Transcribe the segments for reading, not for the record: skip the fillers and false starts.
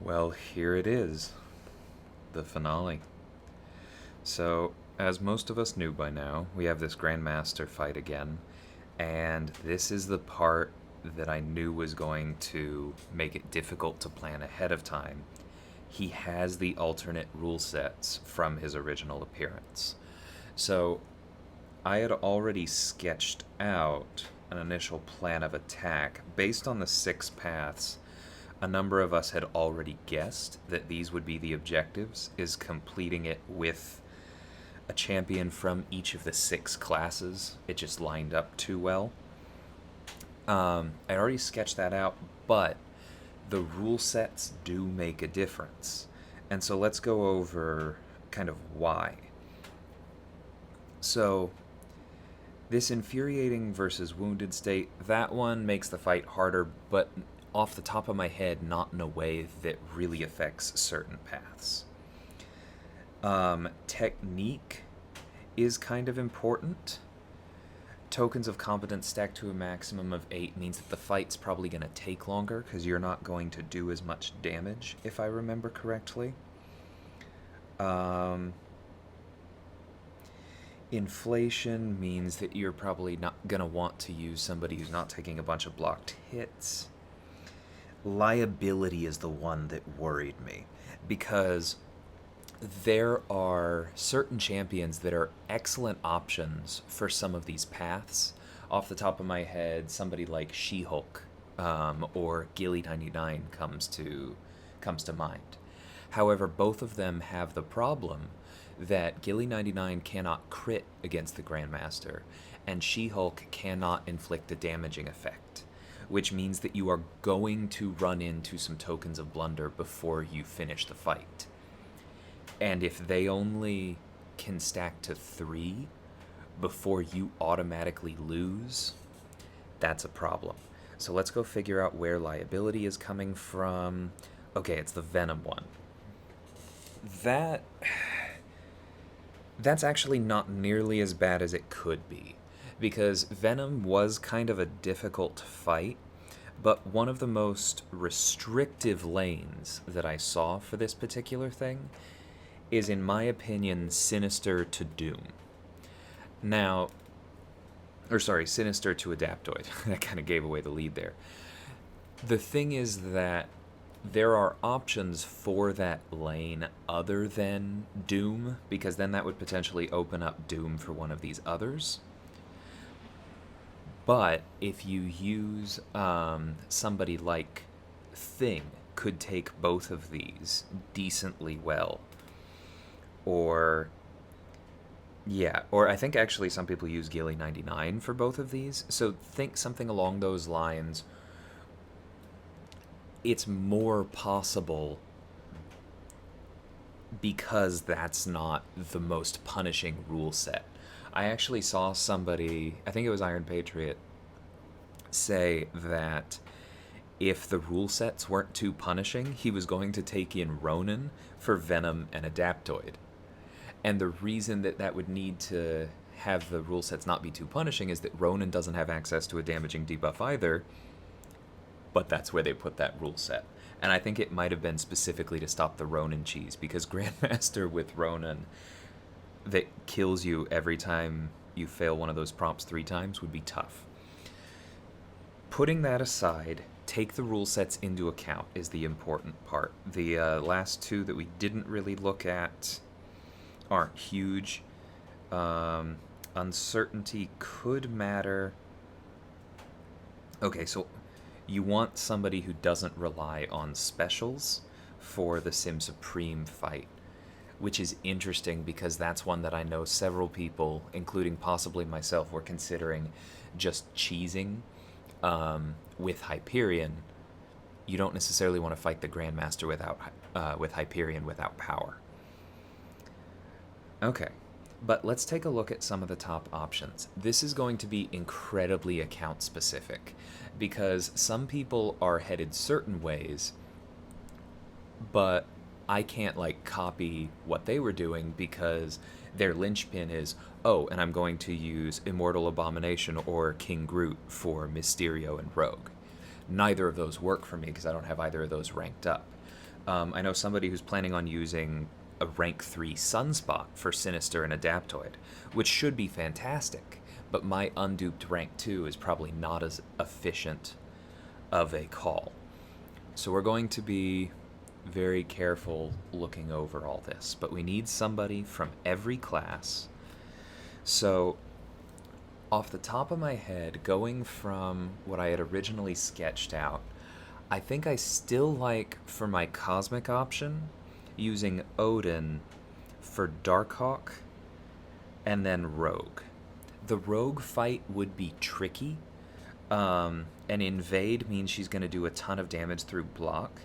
Well, here it is, the finale. So, as most of us knew by now, we have this Grandmaster fight again, and this is the part that I knew was going to make it difficult to plan ahead of time. He has the alternate rule sets from his original appearance. So, I had already sketched out an initial plan of attack based on the six paths. A number of us had already guessed that these would be the objectives, is completing it with a champion from each of the six classes. It just lined up too well. I already sketched that out, but the rule sets do make a difference. And so let's go over kind of why. So, this infuriating versus wounded state, that one makes the fight harder, but off the top of my head, not in a way that really affects certain paths. Technique is kind of important. Tokens of competence stacked to a maximum of 8 means that the fight's probably going to take longer because you're not going to do as much damage, if I remember correctly. Inflation means that you're probably not going to want to use somebody who's not taking a bunch of blocked hits. Liability is the one that worried me because there are certain champions that are excellent options for some of these paths. Off the top of my head, somebody like She-Hulk or Gilly 99 comes to mind. However, both of them have the problem that Gilly 99 cannot crit against the Grandmaster, and She-Hulk cannot inflict a damaging effect, which means that you are going to run into some tokens of blunder before you finish the fight. And if they only can stack to 3 before you automatically lose, that's a problem. So let's go figure out where liability is coming from. Okay, it's the Venom one. That's actually not nearly as bad as it could be, because Venom was kind of a difficult fight, but one of the most restrictive lanes that I saw for this particular thing is, in my opinion, Sinister to Doom. Now, Sinister to Adaptoid. That kind of gave away the lead there. The thing is that there are options for that lane other than Doom, because then that would potentially open up Doom for one of these others. But if you use somebody like Thing, could take both of these decently well. Or I think actually some people use Gilly 99 for both of these. So think something along those lines. It's more possible because that's not the most punishing rule set. I actually saw somebody, I think it was Iron Patriot, say that if the rule sets weren't too punishing, he was going to take in Ronin for Venom and Adaptoid. And the reason that would need to have the rule sets not be too punishing is that Ronin doesn't have access to a damaging debuff either, but that's where they put that rule set. And I think it might have been specifically to stop the Ronin cheese, because Grandmaster with Ronin that kills you every time you fail one of those prompts 3 times would be tough. Putting that aside, take the rule sets into account is the important part. The last 2 that we didn't really look at aren't huge. Uncertainty could matter. Okay, so you want somebody who doesn't rely on specials for the Sim Supreme fight, which is interesting because that's one that I know several people, including possibly myself, were considering just cheesing with Hyperion. You don't necessarily want to fight the Grandmaster with Hyperion without power. Okay, but let's take a look at some of the top options. This is going to be incredibly account specific, because some people are headed certain ways, but I can't copy what they were doing because their linchpin is, oh, and I'm going to use Immortal Abomination or King Groot for Mysterio and Rogue. Neither of those work for me because I don't have either of those ranked up. I know somebody who's planning on using a rank 3 Sunspot for Sinister and Adaptoid, which should be fantastic, but my unduped rank 2 is probably not as efficient of a call. So we're going to be very careful looking over all this, but we need somebody from every class. So, off the top of my head, going from what I had originally sketched out, I think I still like, for my cosmic option, using Odin for Darkhawk and then Rogue. The Rogue fight would be tricky. And invade means she's going to do a ton of damage through block,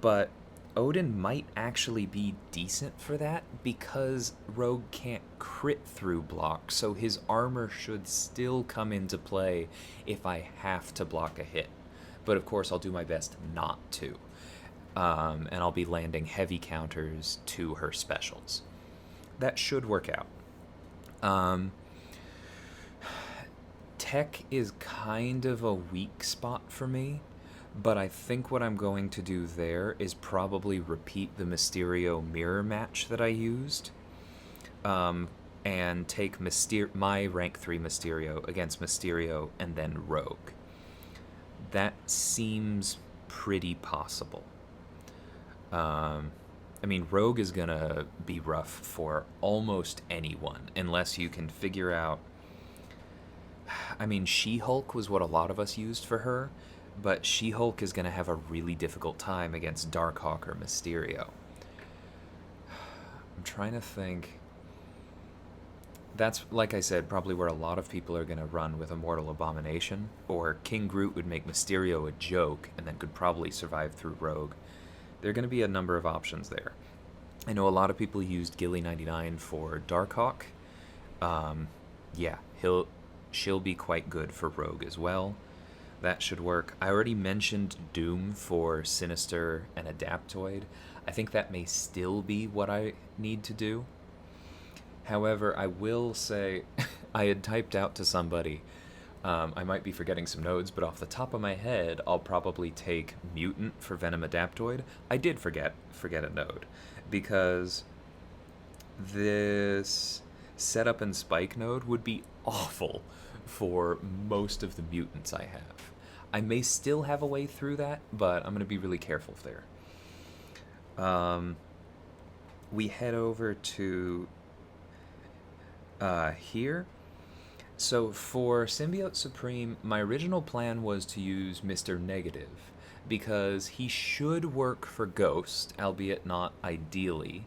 but Odin might actually be decent for that because Rogue can't crit through block, so his armor should still come into play if I have to block a hit. But of course, I'll do my best not to. And I'll be landing heavy counters to her specials. That should work out. Tech is kind of a weak spot for me, but I think what I'm going to do there is probably repeat the Mysterio mirror match that I used, and take my rank 3 Mysterio against Mysterio and then Rogue. That seems pretty possible. I mean, Rogue is going to be rough for almost anyone, unless you can figure out... I mean, She-Hulk was what a lot of us used for her, but She-Hulk is going to have a really difficult time against Darkhawk or Mysterio. I'm trying to think... That's, like I said, probably where a lot of people are going to run with Immortal Abomination, or King Groot would make Mysterio a joke and then could probably survive through Rogue. There are going to be a number of options there. I know a lot of people used Gilly99 for Darkhawk. Yeah, she'll be quite good for Rogue as well. That should work. I already mentioned Doom for Sinister and Adaptoid. I think that may still be what I need to do. However, I will say, I had typed out to somebody, I might be forgetting some nodes, but off the top of my head, I'll probably take Mutant for Venom Adaptoid. I did forget a node, because this Setup and Spike node would be awful for most of the mutants I have. I may still have a way through that, but I'm going to be really careful there. We head over to here. So for Symbiote Supreme, my original plan was to use Mr. Negative, because he should work for Ghost, albeit not ideally.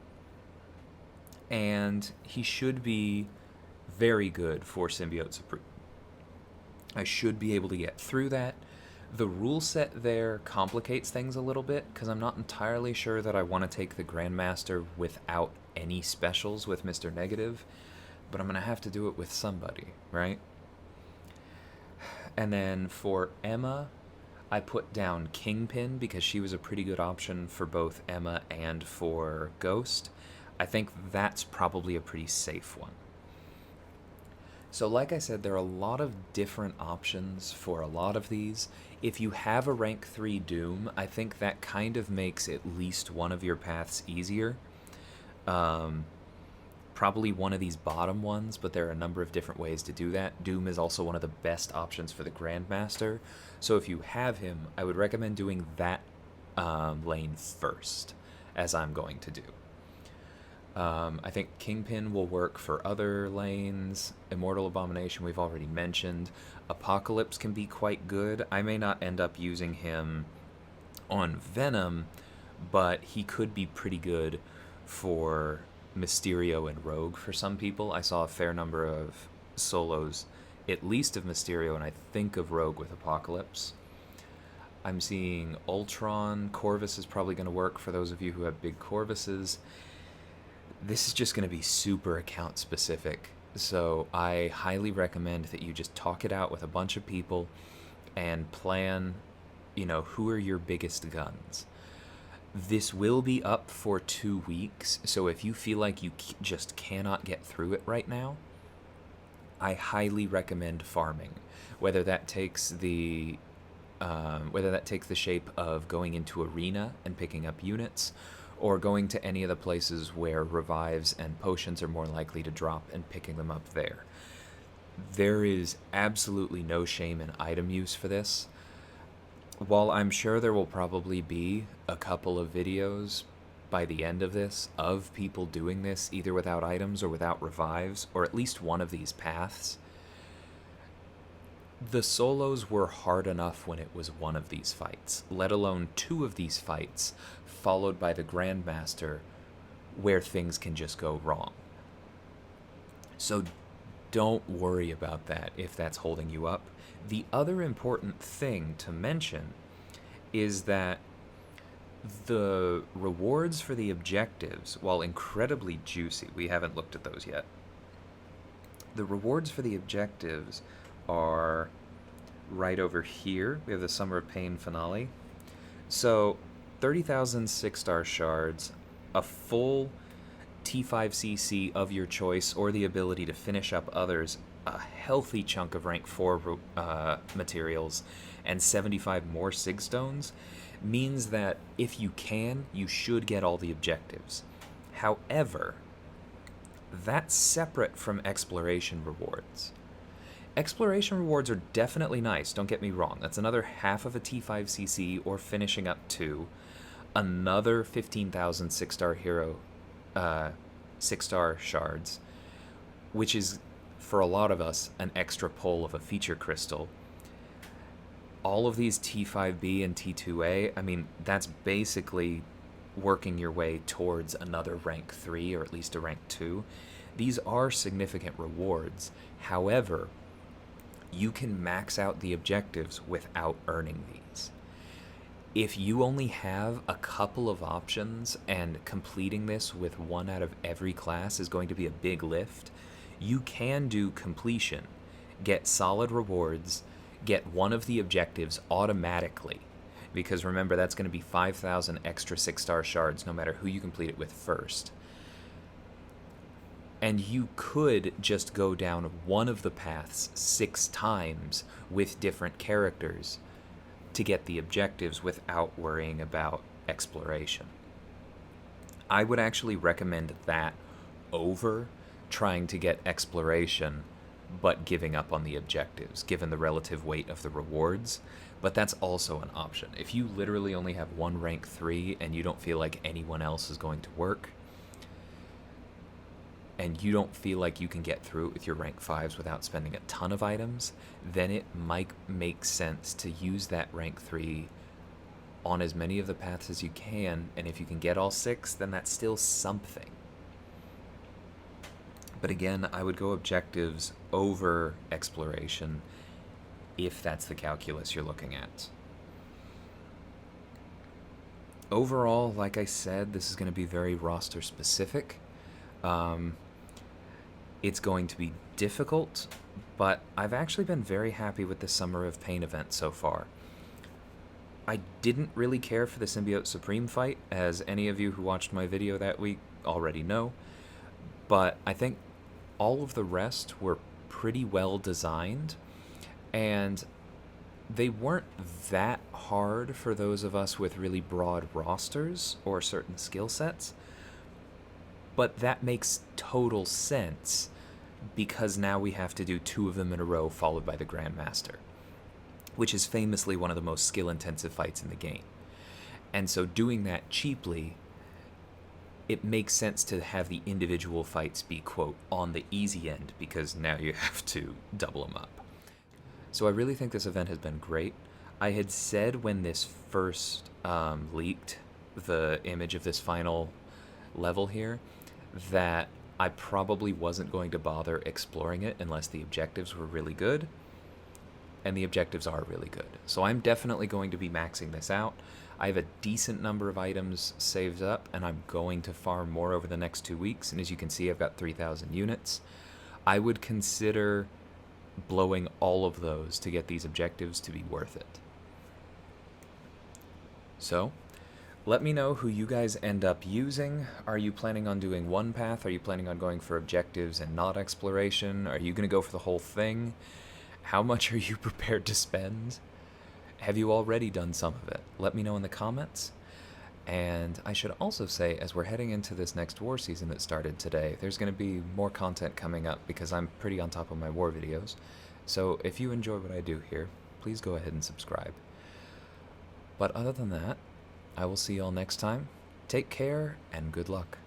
And he should be very good for Symbiote Supreme. I should be able to get through that. The rule set there complicates things a little bit, because I'm not entirely sure that I want to take the Grandmaster without any specials with Mr. Negative, but I'm going to have to do it with somebody, right? And then for Emma, I put down Kingpin because she was a pretty good option for both Emma and for Ghost. I think that's probably a pretty safe one. So like I said, there are a lot of different options for a lot of these. If you have a rank 3 Doom, I think that kind of makes at least one of your paths easier. Probably one of these bottom ones, but there are a number of different ways to do that. Doom is also one of the best options for the Grandmaster, so if you have him, I would recommend doing that lane first, as I'm going to do. I think Kingpin will work for other lanes. Immortal Abomination we've already mentioned. Apocalypse can be quite good. I may not end up using him on Venom, but he could be pretty good for Mysterio and Rogue for some people. I saw a fair number of solos, at least of Mysterio, and I think of Rogue with Apocalypse. I'm seeing Ultron. Corvus is probably going to work for those of you who have big Corvuses. This is just going to be super account specific, so I highly recommend that you just talk it out with a bunch of people and plan, who are your biggest guns. This will be up for 2 weeks, so if you feel like you just cannot get through it right now, I highly recommend farming. Whether that takes the whether that takes the shape of going into arena and picking up units, or going to any of the places where revives and potions are more likely to drop and picking them up there. There is absolutely no shame in item use for this. While I'm sure there will probably be a couple of videos by the end of this of people doing this either without items or without revives, or at least one of these paths, the solos were hard enough when it was one of these fights, let alone two of these fights, followed by the Grandmaster, where things can just go wrong. So don't worry about that if that's holding you up. The other important thing to mention is that the rewards for the objectives, while incredibly juicy, we haven't looked at those yet. The rewards for the objectives are right over here. We have the Summer of Pain finale. So 30,000 6-star shards, a full T5cc of your choice, or the ability to finish up others, a healthy chunk of rank 4 materials, and 75 more Sig Stones, means that if you can, you should get all the objectives. However, that's separate from exploration rewards. Exploration rewards are definitely nice, don't get me wrong. That's another half of a T5cc, or finishing up 2, another 15,000 6-star hero 6-star shards, which is, for a lot of us, an extra pull of a feature crystal. All of these T5B and T2A, I mean, that's basically working your way towards another rank 3, or at least a rank 2. These are significant rewards. However, you can max out the objectives without earning these. If you only have a couple of options and completing this with one out of every class is going to be a big lift, you can do completion, get solid rewards, get one of the objectives automatically, because remember, that's going to be 5,000 extra 6-star shards no matter who you complete it with first. And you could just go down one of the paths 6 times with different characters to get the objectives without worrying about exploration. I would actually recommend that over trying to get exploration but giving up on the objectives, given the relative weight of the rewards. But that's also an option. If you literally only have one rank 3 and you don't feel like anyone else is going to work, and you don't feel like you can get through it with your rank 5s without spending a ton of items, then it might make sense to use that rank 3 on as many of the paths as you can, and if you can get all 6, then that's still something. But again, I would go objectives over exploration if that's the calculus you're looking at. Overall, like I said, this is going to be very roster specific. It's going to be difficult, but I've actually been very happy with the Summer of Pain event so far. I didn't really care for the Symbiote Supreme fight, as any of you who watched my video that week already know, but I think all of the rest were pretty well designed, and they weren't that hard for those of us with really broad rosters or certain skill sets. But that makes total sense, because now we have to do 2 of them in a row followed by the Grandmaster, which is famously one of the most skill-intensive fights in the game. And so doing that cheaply, it makes sense to have the individual fights be, quote, on the easy end, because now you have to double them up. So I really think this event has been great. I had said when this first leaked, the image of this final level here, that I probably wasn't going to bother exploring it unless the objectives were really good, and the objectives are really good. So I'm definitely going to be maxing this out. I have a decent number of items saved up, and I'm going to farm more over the next 2 weeks, and as you can see, I've got 3,000 units. I would consider blowing all of those to get these objectives to be worth it. So let me know who you guys end up using. Are you planning on doing one path? Are you planning on going for objectives and not exploration? Are you going to go for the whole thing? How much are you prepared to spend? Have you already done some of it? Let me know in the comments. And I should also say, as we're heading into this next war season that started today, there's going to be more content coming up because I'm pretty on top of my war videos. So if you enjoy what I do here, please go ahead and subscribe. But other than that, I will see y'all next time. Take care and good luck.